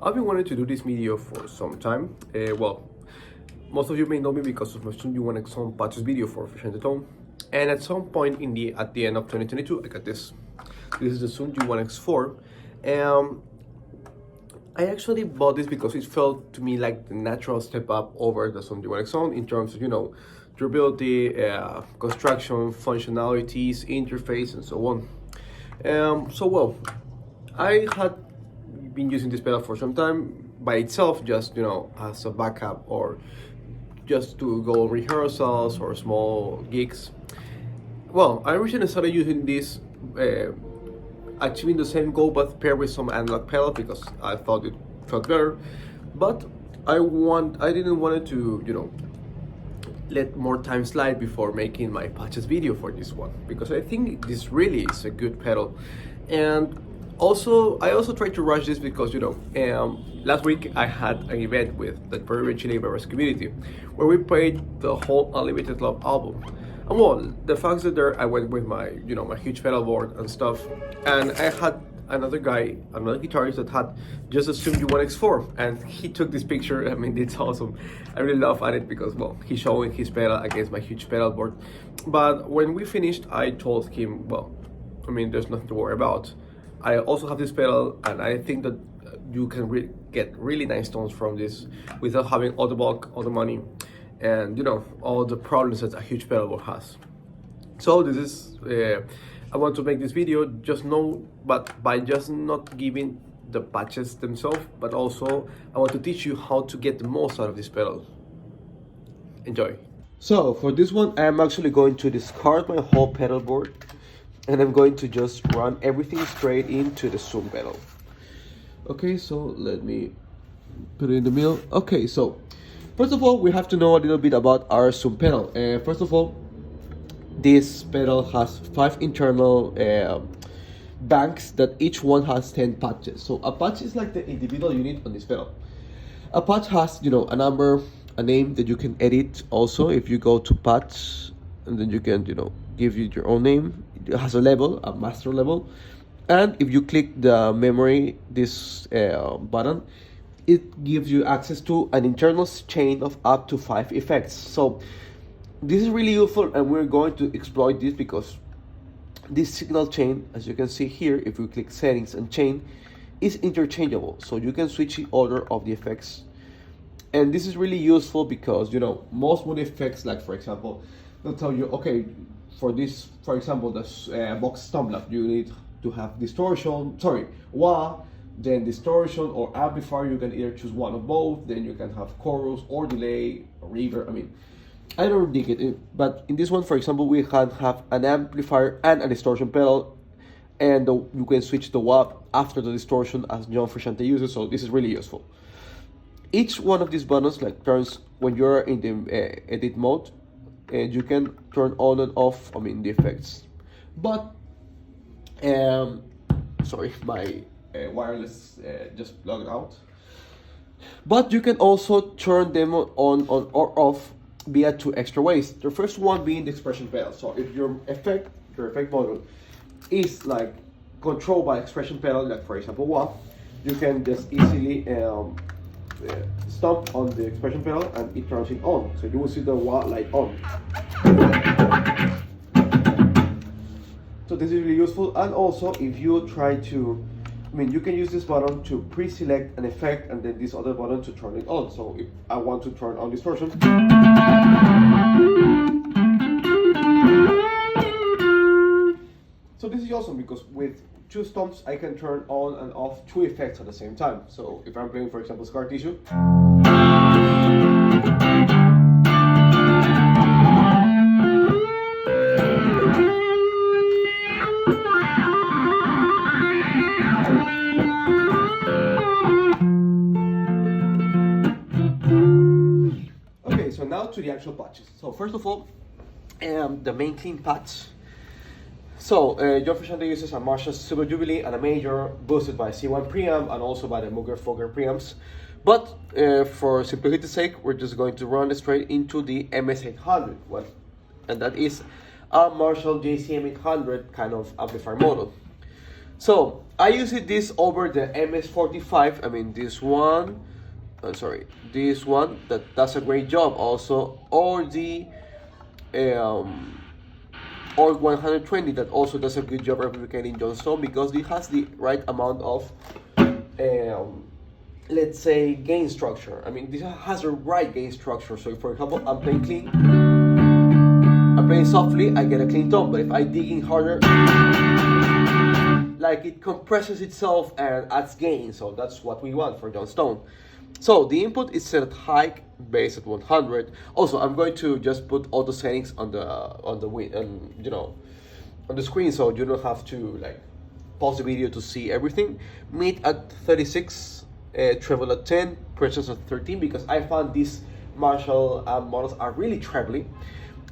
I've been wanting to do this video for some time. Well, most of you may know me because of my G1X patches video for Frusciante. And at some point at the end of 2022, I got this. This is the G1X4. I actually bought this because it felt to me like the natural step up over the G1X in terms of, durability, construction, functionalities, interface, and so on. I had been using this pedal for some time by itself, just as a backup or just to go rehearsals or small gigs. Well, I originally started using this, achieving the same goal but paired with some analog pedal because I thought it felt better. But I didn't want it to let more time slide before making my patches video for this one, because I think this really is a good pedal. And also, I also tried to rush this because last week I had an event with the Peruvian Chile Barbers community where we played the whole Unlimited Love album. And well, the fact that there I went with my my huge pedal board and stuff, and I had another guitarist that had just a G1X4, and he took this picture. I mean, it's awesome. I really laugh at it because, well, he's showing his pedal against my huge pedal board. But when we finished, I told him, well, I mean, there's nothing to worry about. I also have this pedal, and I think that you can get really nice tones from this without having all the bulk, all the money, and all the problems that a huge pedal board has. So this is I want to make this video but by just not giving the patches themselves, but also I want to teach you how to get the most out of this pedal. Enjoy. So for this one, I'm actually going to discard my whole pedal board, and I'm going to just run everything straight into the Zoom pedal. Okay, so let me put it in the middle. Okay, so first of all, we have to know a little bit about our Zoom pedal. First of all, this pedal has 5 internal banks that each one has 10 patches. So a patch is like the individual unit on this pedal. A patch has a number, a name that you can edit also if you go to patch, and then you can give you your own name. It has a level, a master level, and if you click the memory button, it gives you access to an internal chain of up to 5 effects. So this is really useful, and we're going to exploit this because this signal chain, as you can see here, if you click settings and chain, is interchangeable, so you can switch the order of the effects. And this is really useful because most mood effects, like for example, they'll tell you, okay, for this, for example, the box stomp lap, you need to have distortion, wah, then distortion or amplifier. You can either choose one of both. Then you can have chorus or delay or reverb. I mean, I don't dig it, but in this one, for example, we can have an amplifier and a distortion pedal, and you can switch the wah after the distortion as John Frusciante uses. So this is really useful. Each one of these buttons turns when you're in the edit mode, and you can turn on and off, the effects. But sorry, my wireless just plugged out. But you can also turn them on or off via 2 extra ways. The first one being the expression pedal. So if your effect model is like controlled by expression pedal, like for example wah, you can just easily stomp on the expression pedal and it turns it on. So you will see the wah light on. So this is really useful. And also, if you try to, you can use this button to pre-select an effect and then this other button to turn it on. So if I want to turn on distortion, so this is awesome because with 2 stomps I can turn on and off 2 effects at the same time. So if I'm playing, for example, scar tissue, so now to the actual patches. So first of all, the main clean patch. So John Frusciante uses a Marshall Silver Jubilee and a Major boosted by C1 preamp and also by the Muger-Fogger preamps. But for simplicity's sake, we're just going to run straight into the MS800 one, and that is a Marshall JCM800 kind of amplifier model. So I use this over the MS45. I mean this one. This one that does a great job also, or the or 120 that also does a good job replicating Johnstone, because it has the right amount of let's say gain structure. I mean, this has the right gain structure. So if, for example, I'm playing clean, I'm playing softly, I get a clean tone. But if I dig in harder, like it compresses itself and adds gain. So that's what we want for Johnstone. So the input is set at high, bass at 100. Also, I'm going to just put all the settings on the on the screen, so you don't have to like pause the video to see everything. Mid at 36, treble at 10, presence at 13, because I found these Marshall models are really trebly.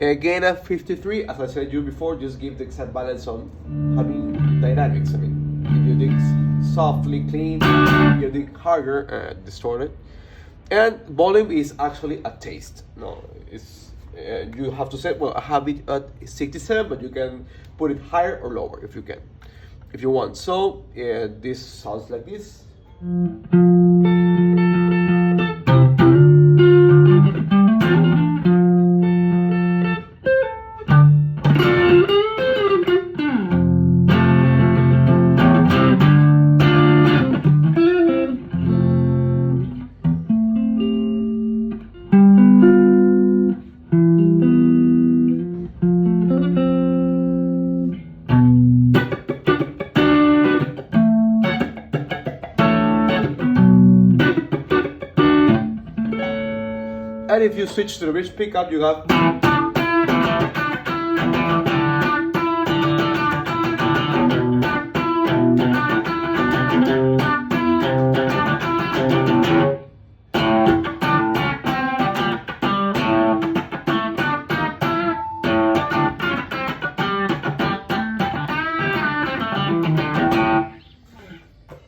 Gain at 53, as I said to you before, just give the exact balance on having dynamics. I mean, if you dig softly clean, you dig harder distorted. And volume is actually a taste. No, it's you have to set. Well, I have it at 67, but you can put it higher or lower if you can, if you want. So this sounds like this. And if you switch to the bridge pickup, you have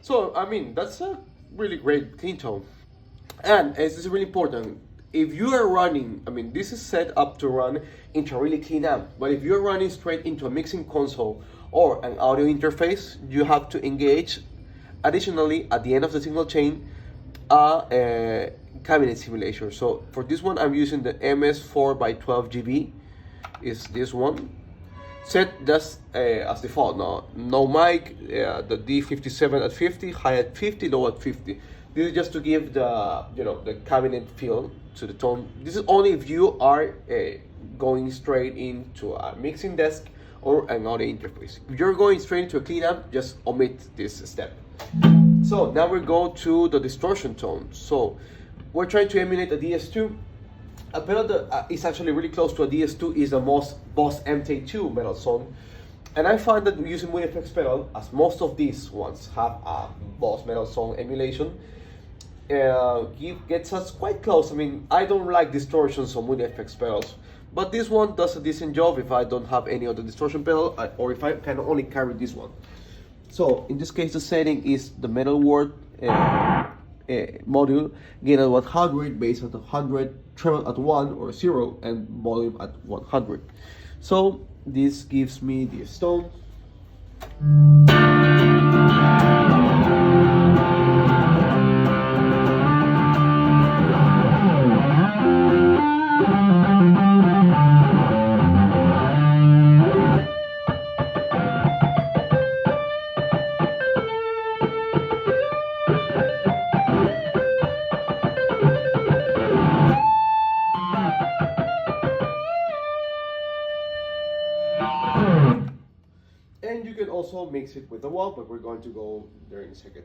so I mean that's a really great clean tone. And this is really important. If you are running, I mean, this is set up to run into a really clean amp, but if you're running straight into a mixing console or an audio interface, you have to engage, additionally, at the end of the single chain, a cabinet simulation. So for this one, I'm using the MS4 by 12 GB, is this one. Set just as default, no mic, the D57 at 50, high at 50, low at 50. This is just to give the the cabinet feel to the tone. This is only if you are going straight into a mixing desk or an audio interface. If you're going straight into a clean amp, just omit this step. So now we go to the distortion tone. So we're trying to emulate a DS2. A pedal that is actually really close to a DS2 is the Boss MT2 metal song. And I find that using MoonFX pedal, as most of these ones have a Boss metal song emulation, gets us quite close. I mean, I don't like distortions on MoonFX pedals, but this one does a decent job if I don't have any other distortion pedal, or if I can only carry this one. So in this case, the setting is the metal word module, gain at 100, bass at 100, treble at 1 or 0, and volume at 100. So this gives me this tone. And you can also mix it with the wall, but we're going to go there in a second.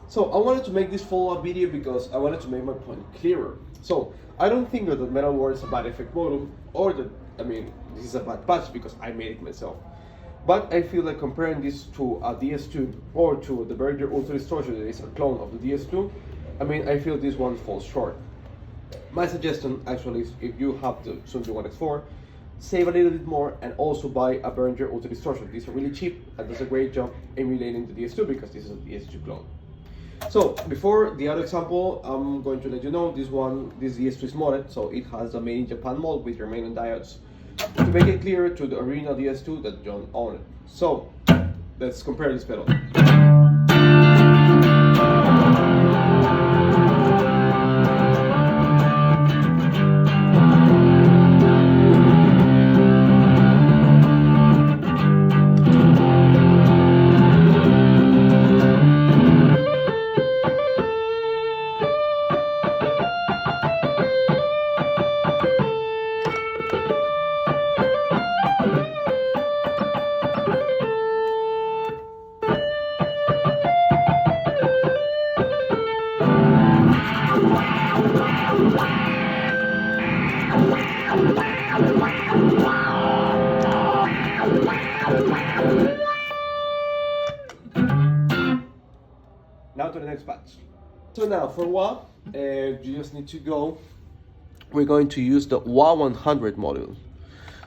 So I wanted to make this follow-up video because I wanted to make my point clearer. So I don't think that the metal word is a bad effect model, or that, I mean, this is a bad patch because I made it myself. But I feel like comparing this to a DS2 or to the Berger Ultra Distortion that is a clone of the DS2, I mean, I feel this one falls short. My suggestion actually is, if you have the G1xFour, save a little bit more and also buy a Behringer Ultra Distortion. These are really cheap and does a great job emulating the DS2 because this is a DS2 clone. So before the other example, I'm going to let you know this DS2 is modded, so it has a made in Japan mod with Germanium diodes to make it clearer to the original DS2 that John owned. So let's compare this pedal. Now to the next patch. So now for wah, you just need to go. We're going to use the wah 100 module.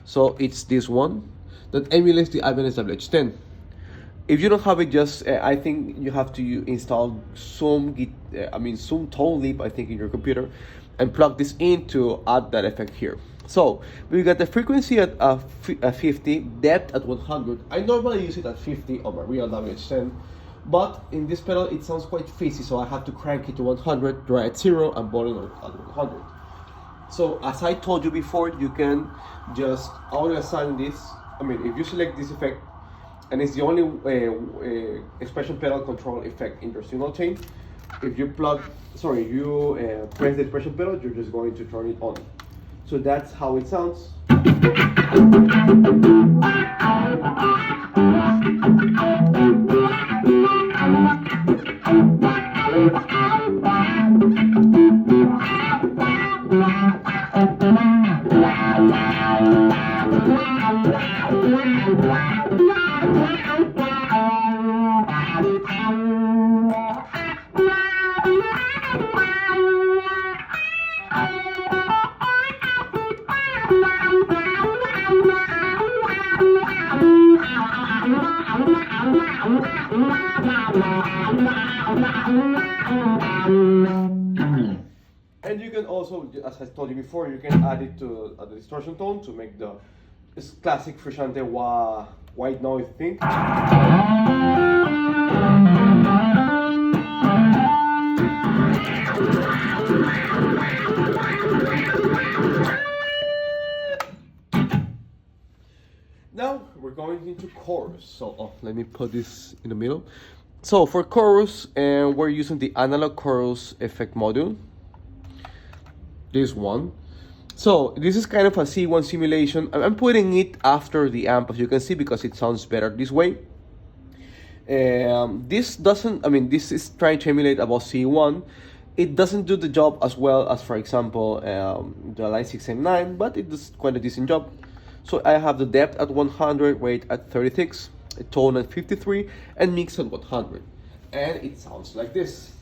So it's this one that emulates the Ibanez WH10. If you don't have it, just I think you have to install some tone leap, I think, in your computer, and plug this in to add that effect here. So we got the frequency at 50, depth at 100. I normally use it at 50 on my real WH10, but in this pedal it sounds quite fizzy, so I have to crank it to 100, dry at 0, and volume at 100. So as I told you before, you can just only assign this. I mean, if you select this effect, and it's the only expression pedal control effect in your signal chain, if you press the expression pedal, you're just going to turn it on. So that's how it sounds. And you can also, as I told you before, you can add it to the distortion tone to make the classic Frusciante wah white noise thing. Now we're going into chorus. So let me put this in the middle. So for chorus, we're using the analog chorus effect module. This one. So this is kind of a C1 simulation. I'm putting it after the amp, as you can see, because it sounds better this way. This is trying to emulate about C1. It doesn't do the job as well as, for example, the Line 6 and 9, but it does quite a decent job. So I have the depth at 100, weight at 36, a tone at 53, and mix at 100. And it sounds like this.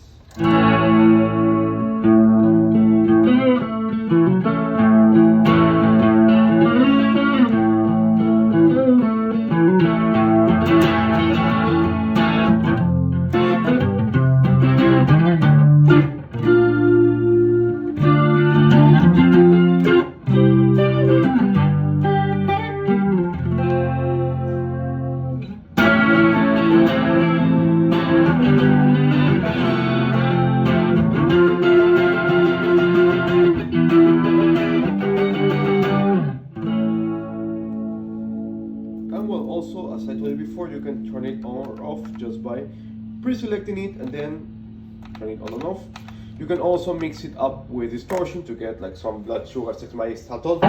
Also, as I told you before, you can turn it on or off just by pre-selecting it and then turn it on and off. You can also mix it up with distortion to get like some blood sugar sexmagistal.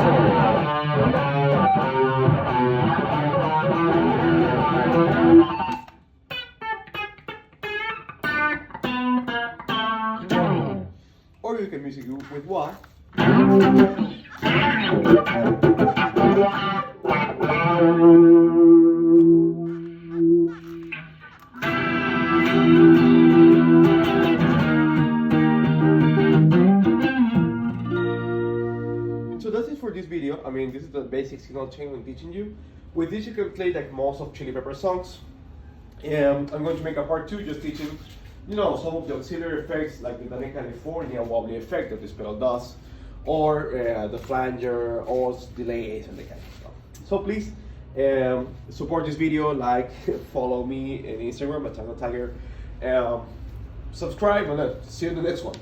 Or you can mix it with wah. So that's it for this video. I mean, this is the basic signal chain I'm teaching you. With this you can play like most of Chili Pepper songs. And I'm going to make a part 2 just teaching, you know, some of the auxiliary effects like the G1Four wobbly effect that this pedal does, or the flanger, or delays and that kind of stuff. So please Support this video, like, follow me on Instagram at Channel Tiger. Subscribe, and see you in the next one.